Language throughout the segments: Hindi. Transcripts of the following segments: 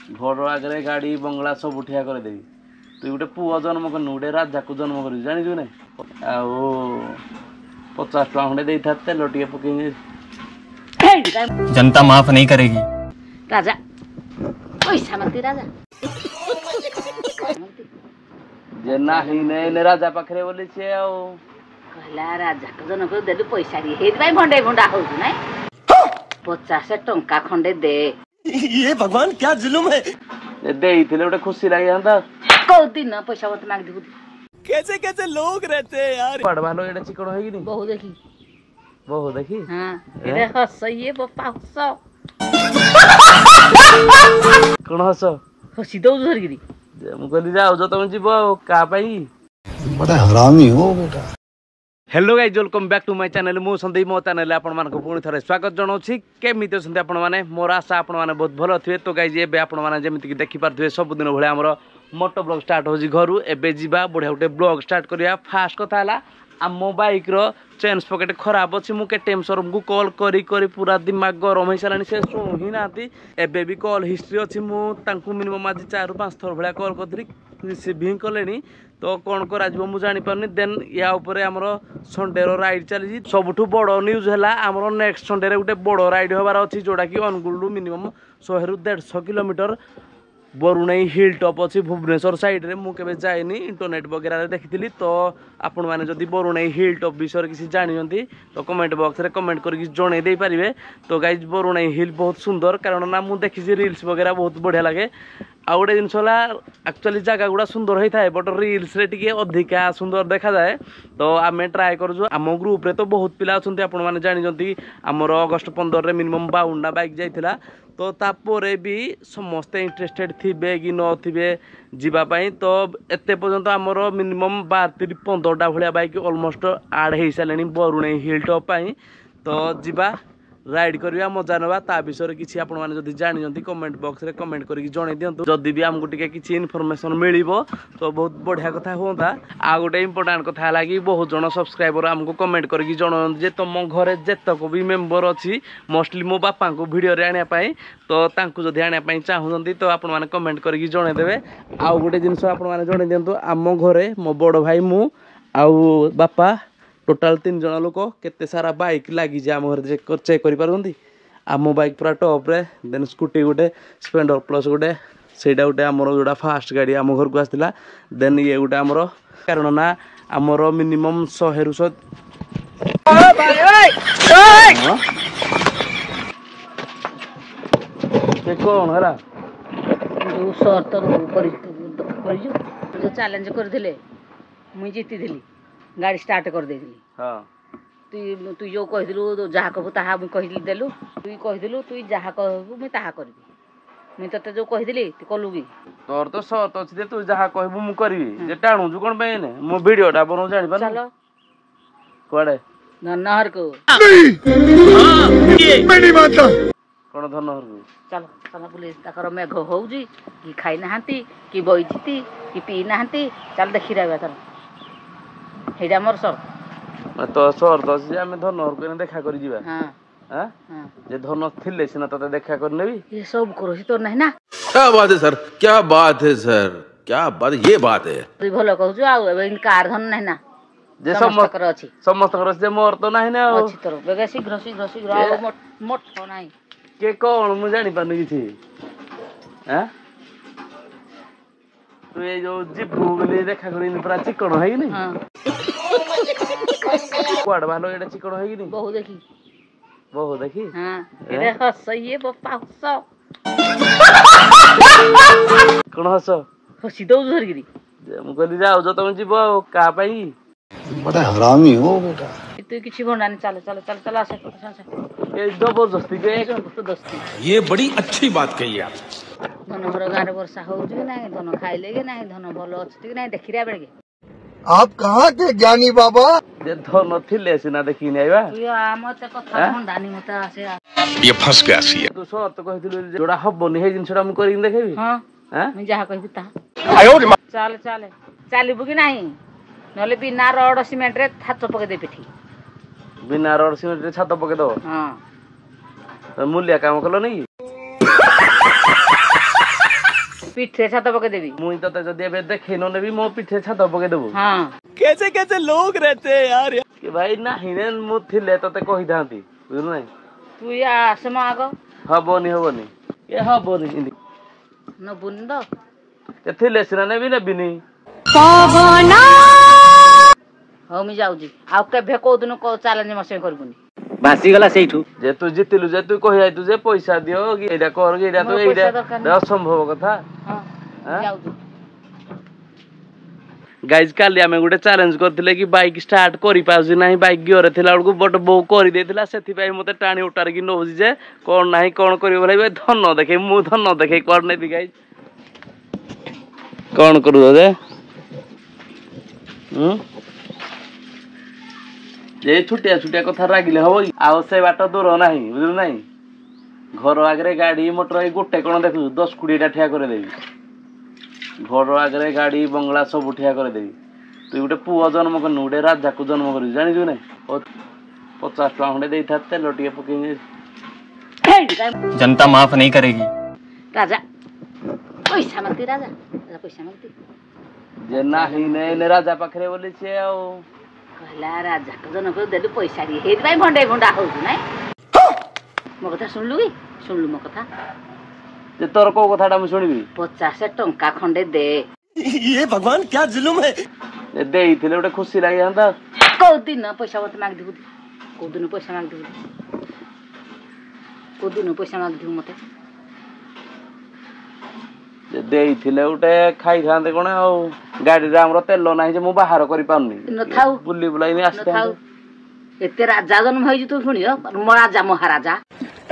घर आगे गाड़ी बंगला सब ठिया कर देवी तु गोटे पुआ जन्म करनु गोटे राजा को जन्म कर जानी ना आओ 50 टका खंडे दे था तेल टे पकई जनता माफ नहीं करेगी राजा पैसा मत राजा जे नाही ने राजा पाखरे बोली छे आ कहला राजा को जन को देलु पैसा दी हेत भाई भंडे भंडा हो नै 50 टका खंडे दे ये भगवान क्या जुल्म है देई थिले गोटे खुशी लागे जानता को दिन पैसा मत मांग दू कैसे कैसे लोग रहते हैं यार पड़ भालो एटा चिकन होई कि बहु देखी बहु देखी हां एरे हसइए बप्पा हस कोन हस हसी दउ धरगिरी मु कहली जाओ जो तुम जीव का पाई बड़ा हरामी हो बेटा। Hello guys welcome back to my channel मु संदीप मो चैनल आपण मानक पुणी थरे स्वागत जनाउछि केमिति अछन्ते आपण माने मोर आशा आपण माने बहुत भलो थिबे। तो गाइज एबे आपण माने जेमिति कि देखि पारथिबे सब दिन भले हमर मोटो ब्लॉग स्टार्ट होजी घरु एबे जीवा बढ़िया उठे ब्लॉग स्टार्ट करिया। फास्ट कथा हला आ मो बाइक रो चेन पॉकेट खराब अछि मु के टेम शोरूम को कॉल करी करी पूरा दिमाग गरम होई सालानी से सुन ही नाती एबे भी कॉल हिस्ट्री अछि मु तांकु मिनिमम आज 4-5 थर भला कॉल करथि रिसीविंग कलेनी तो कौन करा मु जानी पारनी देन या ऊपर हमरो संडे रो राइड चली सबुठु बड़ न्यूज हैला हमरो नेक्स्ट संडे रे गोटे बड़ राइड होबार अछि जोडा कि अनुगुल मिनिमम 100 रु 150 किलोमीटर बरुणई हिल टॉप अच्छी भुवनेश्वर साइड रे मु केबे जाइनी इंटरनेट वगैरह रे देखिथिली। तो आपण माने जदी बरुणई हिल टॉप विषय किसी जानियंती तो कमेंट बॉक्स रे कमेंट करके जणे दे पारिबे। तो गाइज बरुणई हिल बहुत सुंदर कारण ना मु देखि रील्स वगैरह बहुत बढ़िया लगे आ गोटे जिनस एक्चुअली जगह गुड़ा सुंदर होता है बट रील्स रे टिके अधिका सुंदर देखा जाए। तो आम ट्राए करूँ आम ग्रुप रे तो बहुत पिला अच्छा आपण मैंने जानी आमर अगस्ट 15 रे मिनिमम 52 बाइक जाइथिला तो तापर भी समस्ते इंटरेस्टेड थिबे कि न थिबे जीवाई। तो एते पर्यंत आमर मिनिमम 12-15 भाया बाइक ऑलमोस्ट आड हो सारे बरुणई हिल टॉप पाई। तो जीवा राइड करवा मजा नवा ता विषय किसी आपण माने जदी जानियंती कमेंट बॉक्स रे कमेंट करके जणे दियंतु जदी भी हमको टिके किसी इन्फॉर्मेशन मिलिबो तो बहुत बढ़िया कथा होता। आ गोटे इंपोर्टेंट कथा है कि बहुत जन सब्सक्राइबर हमको कमेंट करके जणावंत जे तुम घरे जेतक भी मेंबर अच्छी मोस्टली मो बापा को वीडियो रे आनिया पई तो तांकु जदी आनिया पई चाहुंती तो आपण माने कमेंट करके जणे देबे। आ गोटे जिंस आपण माने जणे दियंतु आम घरे मो बड़ भाई मु आउ बापा टोटाल 3 जन लोक केते सारा बाइक लगी जे आम घर चेक करि पारंती। आम बाइक पूरा टॉप रे देन स्कूटी गोटे स्प्लेंडर प्लस गोटे सेटा गोटे आमर जोड़ा फास्ट गाड़ी आम घर को आसला देन ये गोटे आमर कारण ना आमर मिनिमम 100 रु 100 कौन है शर्त जो चैलेंज करथिले मुई जीति दिली गाड़ी स्टार्ट कर देली। हां तू जो कहिदलु जहा कहबू ताहा मुई कहिदलु देलु तू कहिदलु तू जहा कहबू मुई ताहा करबी मुई तते जो कहिदली तू कलु भी तोर तो शर्त अछि तू जहा कहबू मु करबी जे टाणु जु कोन पई ने मो वीडियो टा बनो जानि पार चलो कोडे नहर को नहीं ये मैं नहीं मानता कोन धनहर को चलो चलो पुलिस ताकर मेघ होउजी कि खाई नाहंती कि बइजिती कि पी नाहंती चल देखि रहबा चल हेडा मोर सर तो शर्त अछि जे हमें धनहर को देखा करि जीवा। हां हां जे धन थिले सिना तते देखा कर नेबी ये सब करोसी तो नहीं ना। क्या बात है सर, क्या बात है सर, क्या बात, ये बात है तू भलो कहू आ एबे कार धन नहीं ना जे समस्त कर अछि समस्त कर जे मोर तो नाही ना अछि तोर बेगे शीघ्र आ मोट नाही के कौन मु जानि पानु किछि। हां तू ये जो जिब्बू गले देखा करि पूरा चिकन है कि नहीं। हां कोड भालो एटा चिकन है कि नहीं बहु देखी हां एरे हसइए बप्पा हस कोन हस हसी दउ धरगिरी मु कहली जाओ जो तुम जीव का पाई बड़ा हरामी हो बेटा। तू किछि भंडानी चल आसे ए जबरदस्ती के जबरदस्ती ये बड़ी अच्छी बात कही आप। धन हर गारे वर्षा होउजी नाही धन खाइले के नाही धन भलो अछि कि नाही देखिरा बेगे आप कहाँ के ज्ञानी बाबा। जे धन थिले सिना देखि नै आइबा तू आमते कथा भंडानी मते आसे ये फंस गया सी तू सत कहिथिलु जोडा हबनी हे जिनसडा मु करिन देखेबी। हां हां मैं जहा कहबी ता आयो चल चलिबु कि नाही नले बिना रोड सीमेंट रे छात पके दे पिठी बिना रोड सीमेंट रे छात पके दो। हां मूल्य काम कलो नहीं ପିଠରେ ଛାତ ପକେଇ ଦେବି। ମୁଇଁ ତତେ ଯଦି ଏବେ ଦେଖେଇ ନ ନେବି ମୋ ପିଠରେ ଛାତ ପକେଇ ଦେବୁ ହଁ कैसे कैसे लोग रहते हैं यार କି ଭାଇ ନାହିଁ ରେ ମୁଁ ଥିଲେ ତତେ କହିଥାନ୍ତି ବୁଝିଲୁ ନାଇଁ ତୁ ଆସେ ମ ଆଗ ହବନି ହବନି ଏ ହବନି ଏମିତି ନବୁନି ତ ଏ ଥିଲେ ସିନା ନେବିନି ହଉ ମୁଁ ଯାଉଛି ଆଉ କେବେ କୋଉଦିନ ଚ୍ୟାଲେଞ୍ଜ ମୋ ସାଙ୍ଗେ କରିବୁନି। भासीगला सेठू ଯେ ତୁ ଜିତିଲୁ ଯେ ତୁ କହିଯାଇଛୁ ଯେ ପଇସା ଦିଅ କି ଏଇଟା କର କି ଏଇଟା ତ ମୋର ଏଇଟା ପଇସା ଦରକାର ନାହିଁ। ଅସମ୍ଭବ କଥା ହଁ ଆଁ? ଯାଉଛି। ଗାଇଜ କାଲି ଆମେ ଗୋଟେ ଚ୍ୟାଲେଞ୍ଜ କରିଥିଲେ କି ବାଇକ୍ ଷ୍ଟାର୍ଟ କରିପାରୁଛି ନାହିଁ ବାଇକ୍ ଗିଅରେ ଥିଲା ବେଳକୁ ବଟ ବୋଉ କରିଦେଇଥିଲା ସେଥିପାଇଁ ମତେ ଟାଣି ଉଟାରିକି ନଉଛି ଯେ କଣ ନାହିଁ କଣ କରିବ ବୋଲି ଧନ ଦେଖେଇ ମୁଁ ଧନ ଦେଖେଇ କଣ ନେବି ଗାଇଜ କଣ କରୁଛ ଯେ ଏ ଛୁଟିଆ କଥା ରାଗିଲେ ହବ କି ଆଉ ସେ ବାଟ ଦୂର ନାହିଁ ବୁଝିଲୁ ନାହିଁ ଘର ଆଗରେ ଗାଡି ମଟର ଏଇ ଗୋଟେ କଣ ଦେଖୁଛୁ 10-20ଟା ଠିଆ କରିଦେବି ଘର ଆଗରେ ଗାଡି ବଙ୍ଗଳା ସବୁ ଠିଆ କରିଦେବି ତୁ ଗୋଟେ ପୁଅ ଜନ୍ମ କରିନୁ ଗୋଟେ ରାଜାକୁ ଜନ୍ମ କରିବୁ ଜାଣିଛୁ ନାଇଁ 50 ଟଙ୍କା ଖଣ୍ଡେ ଦେଇଥା ତେଲ ଟିକେ ପକେଇ जनता माफ नहीं करेगी ରାଜା ପଇସା ମାଗତି ରାଜା ପଇସା ମାଗତି ଯେ ନାହିଁ ନେ ରାଜା ପାଖରେ ବୋଲି ସିଏ ଆଉ କହିଲା ରାଜା ଜନ କରି ଦେଲୁ ପଇସା ଟିକେ ହେଇଥିପାଇଁ ଭଣ୍ଡେଇ ଭଣ୍ଡା ହଉଛୁ ନାଇଁ ମୋ କଥା ଶୁଣିଲୁ କି ଶୁଣିଲୁ ମୋ କଥା ଯେ ତୋର କୋଉ କଥାଟା ମୁଁ ଶୁଣିବି 50 ଟଙ୍କା ଖଣ୍ଡେ ଦେ ये भगवान क्या जुलुम है ଯେ ଦେଇଥିଲେ ଗୋଟେ ଖୁସି ଲାଗିଥାନ୍ତା କୋଉଦିନ ପଇସା ମତେ ମାଗିଥିବୁ କୋଉଦିନ ପଇସା ମାଗିଥିବୁ କୋଉଦିନ ପଇସା ମାଗିଥିବୁ ମତେ ଯେ ଦେଇଥିଲେ ଗୋଟେ ଖାଇଥାନ୍ତେ କଣ ଆଉ ଗାଡିରେ ଆମର ତେଲ ନାହିଁ ଯେ ମୁଁ ବାହାର କରିପାରୁନି ନଥାଉ ବୁଲି ବୁଲାଇନି ନଥାଉ ଆସିଥାନ୍ତେ ଏତେ ରାଜା ଜନ୍ମ ହେଇଛୁ ତୁ ଶୁଣିବ ମୋ ରାଜା ମହାରାଜା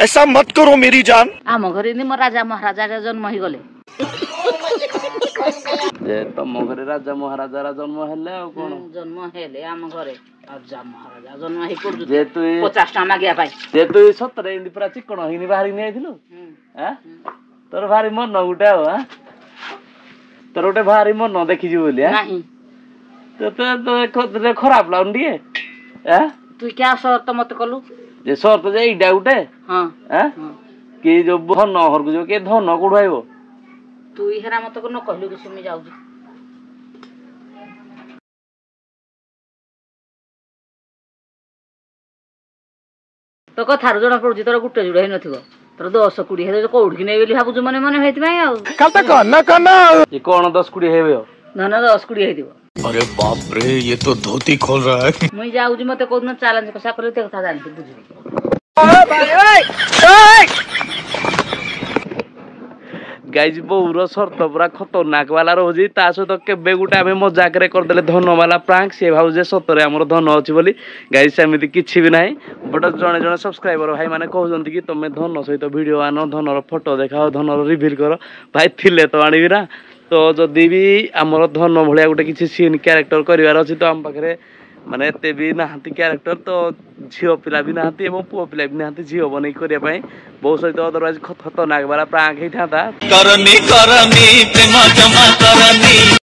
ऐसा मत करो मेरी जान ଆମ ଘରେ ଏମିତି ମୋ ରାଜା ମହାରାଜା ଜନ୍ମ ହେଇଗଲେ ଯେ ତମ ଘରେ ରାଜା ମହାରାଜା ଜନ୍ମ ହେଲେ ଆଉ କଣ ଜନ୍ମ ହେଲେ ଆମ ଘରେ ରାଜା ମହାରାଜା ଜନ୍ମ ହେଇ ପଡୁଛୁ ଯେ ତୁ 50 ଟଙ୍କା ମାଗିବା ପାଇଁ ଯେ ତୁ ସତରେ ଏମିତି ପୁରା ଚିକଣ ହେଇନି ବାହାରିକି ନେଇଥିଲୁ ତୋର ଭାରି ମନ ଗୋଟେ ଆଉ ତୋର ଗୋଟେ ଭାରି ମନ ଦେଖିଛୁ ବୋଲି ନାହିଁ ତତେ ଖରାପ ଲାଗୁନି ଟିକେ ତୁ କିଆ ସର୍ତ୍ତ ମତେ କଲୁ ଯେ ସର୍ତ୍ତ ଯେ ଏଇଟା ଗୋଟେ ହଁ କି ଯୋଉ ଧନ ଘରକୁ ଯିବ କିଏ ଧନ କୋଉଠୁ ଆଇବ ତୁ ହେରା ମତେ ନ କହିଲୁ କି ସୁମି ଯାଉଛି ତୋ କଥାରୁ ଜଣା ପଡୁଛି ତୋର ଗୋଟେ ଯୋଡ ହେଇନଥିବ ତୋର 10-20 ହେଇଥିବ କୋଉଠିକି ନେଇ ବୋଲି ଭାବୁଛୁ ମନେ ମନେ ହେଇଥିପାଇଁ ଆଉ ଏ କଣ 10-20 ହେବେ ଧନ 10-20 ହେଇଥିବ अरे बाप रे ये तो धोती खोल रहा है ମୁଇଁ ଯାଉଛି ମତେ କୋଉଦିନ ଚ୍ୟାଲେଞ୍ଜ କଷା କଲେ તે କଥା ଜାଣିଛି ବୁଝିବି ଗାଇଜ ବୋଉର ସର୍ତ୍ତ ପୁରା ଖତରନାକ ବାଲା ରହୁଛି ତା ସହିତ କେବେ ଗୋଟେ ଆମେ ମଜାକରେ କରିଦେଲେ ଧନ ବାଲା ପ୍ରାଙ୍କ ସିଏ ଭାବୁଛି ସତରେ ଆମର ଧନ ଅଛି ବୋଲି ଗାଇଜ ସେମିତି କିଛି ବି ନାହିଁ ବଟ ଜଣେ ଜଣେ ସବସ୍କ୍ରାଇବର ଭାଇ ମାନେ କହୁଛନ୍ତି କି ତମେ ଧନ ସହିତ ଭିଡିଓ ଆଣ ଧନର ଫଟୋ ଦେଖାଅ ଧନର ରିଭିଲ୍ କର ଭାଇ ଥିଲେ ତ ଆଣିବି ନା ତ ଯଦି ବି ଆମର ଧନ ଭଳିଆ ଗୋଟେ କିଛି ସିନ୍ କ୍ୟାରେକ୍ଟର କରିବାର ଅଛି ତ ଆମ ପାଖରେ ମାନେ ଏତେ ବି ନାହାନ୍ତି କ୍ୟାରେକ୍ଟର ତ ଝିଅ ପିଲା ବି ନାହାନ୍ତି ଏବଂ ପୁଅ ପିଲା ବି ନାହାନ୍ତି ଝିଅ ବନେଇକି କରିବା ପାଇଁ ବୋଉ ସହିତ ଅଦରୱାଇଜ ଖତରନାକ ବାଲା ପ୍ରାଙ୍କ ହେଇଥାନ୍ତା करनी करनी प्रेम जमा करनी